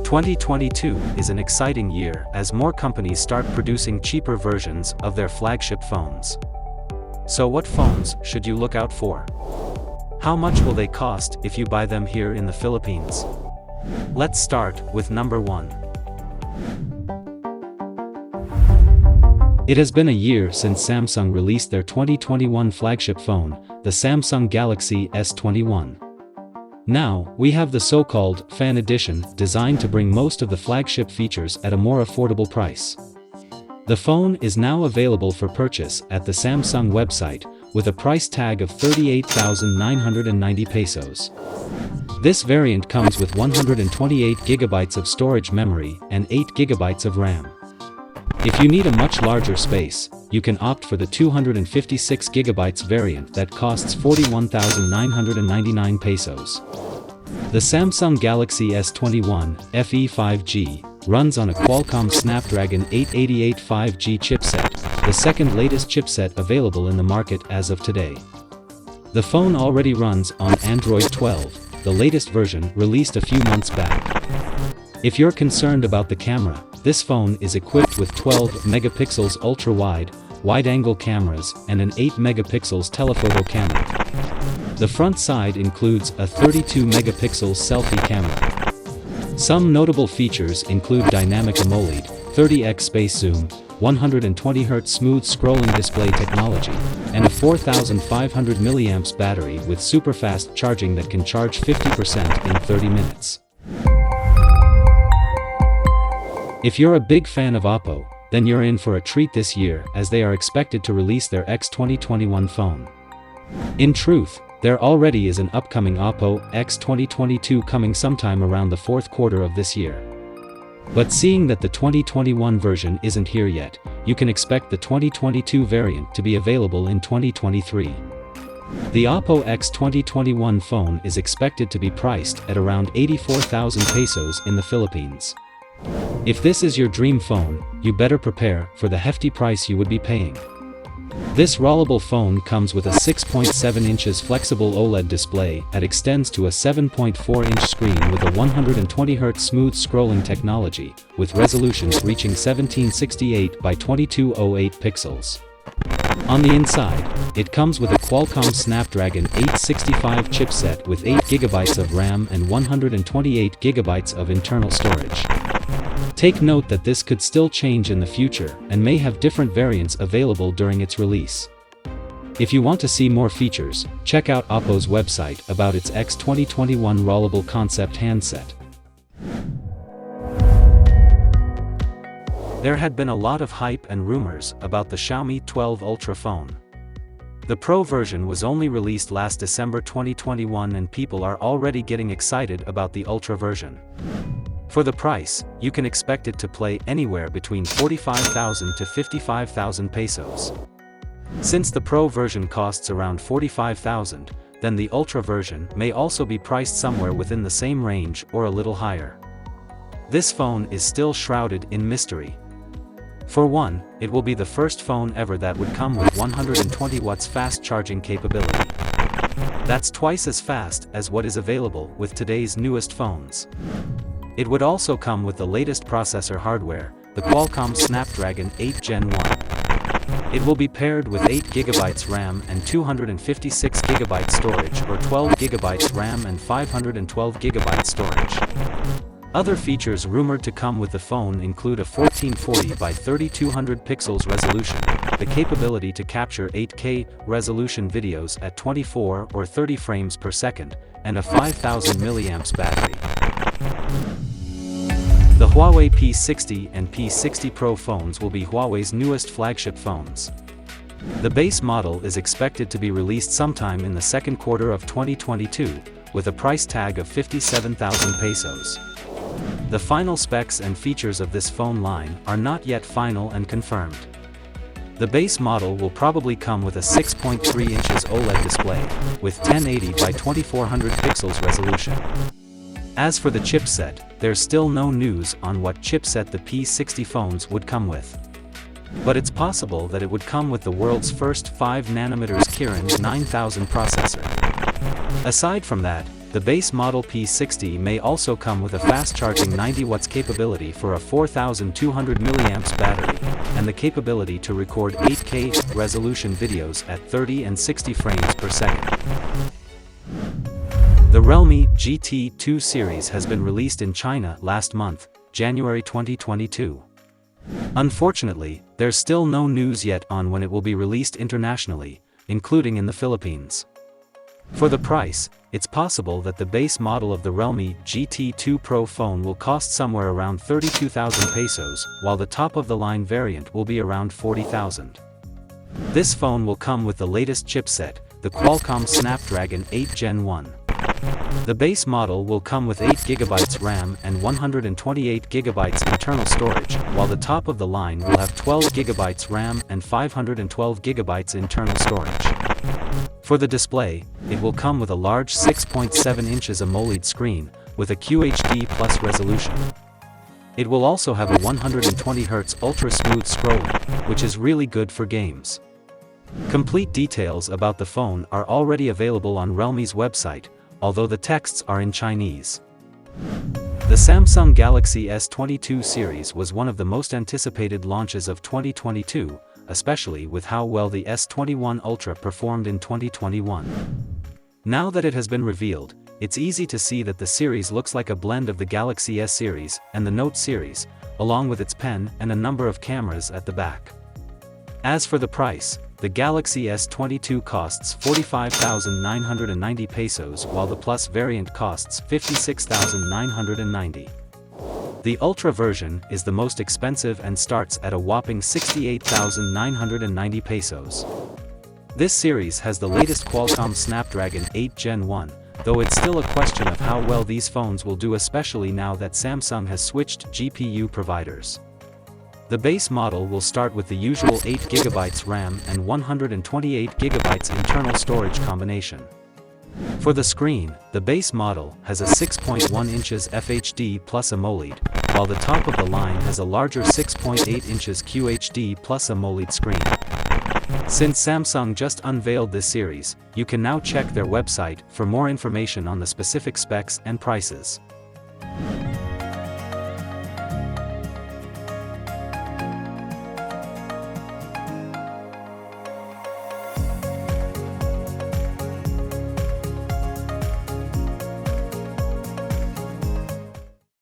2022 is an exciting year as more companies start producing cheaper versions of their flagship phones. So what phones should you look out for? How much will they cost if you buy them here in the Philippines? Let's start with number 1. It has been a year since Samsung released their 2021 flagship phone, the Samsung Galaxy S21. Now, we have the so-called Fan Edition, designed to bring most of the flagship features at a more affordable price. The phone is now available for purchase at the Samsung website, with a price tag of 38,990 pesos. This variant comes with 128GB of storage memory and 8GB of RAM. If you need a much larger space, you can opt for the 256GB variant that costs 41,999 pesos. The Samsung Galaxy S21 FE 5G runs on a Qualcomm Snapdragon 888 5G chipset, the second latest chipset available in the market as of today. The phone already runs on Android 12, the latest version released a few months back. If you're concerned about the camera, this phone is equipped with 12 megapixels ultra-wide, wide-angle cameras and an 8 megapixels telephoto camera. The front side includes a 32 megapixel selfie camera. Some notable features include dynamic AMOLED, 30x space zoom, 120Hz smooth scrolling display technology, and a 4500 mAh battery with super-fast charging that can charge 50% in 30 minutes. If you're a big fan of Oppo, then you're in for a treat this year as they are expected to release their X 2021 phone. In truth, there already is an upcoming Oppo X 2022 coming sometime around the fourth quarter of this year. But seeing that the 2021 version isn't here yet, you can expect the 2022 variant to be available in 2023. The Oppo X 2021 phone is expected to be priced at around 84,000 pesos in the Philippines. If this is your dream phone, you better prepare for the hefty price you would be paying. This rollable phone comes with a 6.7 inches flexible OLED display that extends to a 7.4-inch screen with a 120Hz smooth scrolling technology, with resolutions reaching 1768 by 2208 pixels. On the inside, it comes with a Qualcomm Snapdragon 865 chipset with 8GB of RAM and 128GB of internal storage. Take note that this could still change in the future and may have different variants available during its release. If you want to see more features, check out Oppo's website about its X 2021 rollable concept handset. There had been a lot of hype and rumors about the Xiaomi 12 Ultra phone. The Pro version was only released last December 2021 and people are already getting excited about the Ultra version. For the price, you can expect it to play anywhere between 45,000 to 55,000 pesos. Since the Pro version costs around 45,000, then the Ultra version may also be priced somewhere within the same range or a little higher. This phone is still shrouded in mystery. For one, it will be the first phone ever that would come with 120 watts fast charging capability. That's twice as fast as what is available with today's newest phones. It would also come with the latest processor hardware, the Qualcomm Snapdragon 8 Gen 1. It will be paired with 8GB RAM and 256GB storage or 12GB RAM and 512GB storage. Other features rumored to come with the phone include a 1440 by 3200 pixels resolution, the capability to capture 8K resolution videos at 24 or 30 frames per second, and a 5000 mAh battery. The Huawei P60 and P60 Pro phones will be Huawei's newest flagship phones. The base model is expected to be released sometime in the second quarter of 2022, with a price tag of 57,000 pesos. The final specs and features of this phone line are not yet final and confirmed. The base model will probably come with a 6.3 inches OLED display, with 1080 by 2400 pixels resolution. As for the chipset, there's still no news on what chipset the P60 phones would come with. But it's possible that it would come with the world's first 5nm Kirin 9000 processor. Aside from that, The base model P60 may also come with a fast-charging 90 watts capability for a 4200 mAh battery, and the capability to record 8K resolution videos at 30 and 60 frames per second. The Realme GT2 series has been released in China last month, January 2022. Unfortunately, there's still no news yet on when it will be released internationally, including in the Philippines. For the price, it's possible that the base model of the Realme GT2 Pro phone will cost somewhere around 32,000 pesos, while the top-of-the-line variant will be around 40,000. This phone will come with the latest chipset, the Qualcomm Snapdragon 8 Gen 1. The base model will come with 8GB RAM and 128GB internal storage, while the top of the line will have 12GB RAM and 512GB internal storage. For the display, it will come with a large 6.7 inches AMOLED screen, with a QHD Plus resolution. It will also have a 120Hz ultra-smooth scrolling, which is really good for games. Complete details about the phone are already available on Realme's website, although the texts are in Chinese. The Samsung Galaxy S22 series was one of the most anticipated launches of 2022, especially with how well the S21 Ultra performed in 2021. Now that it has been revealed, it's easy to see that the series looks like a blend of the Galaxy S series and the Note series, along with its pen and a number of cameras at the back. As for the price, the Galaxy S22 costs 45,990 pesos while the Plus variant costs 56,990. The Ultra version is the most expensive and starts at a whopping 68,990 pesos. This series has the latest Qualcomm Snapdragon 8 Gen 1, though it's still a question of how well these phones will do, especially now that Samsung has switched GPU providers. The base model will start with the usual 8GB RAM and 128GB internal storage combination. For the screen, the base model has a 6.1 inches FHD Plus AMOLED, while the top of the line has a larger 6.8 inches QHD Plus AMOLED screen. Since Samsung just unveiled this series, you can now check their website for more information on the specific specs and prices.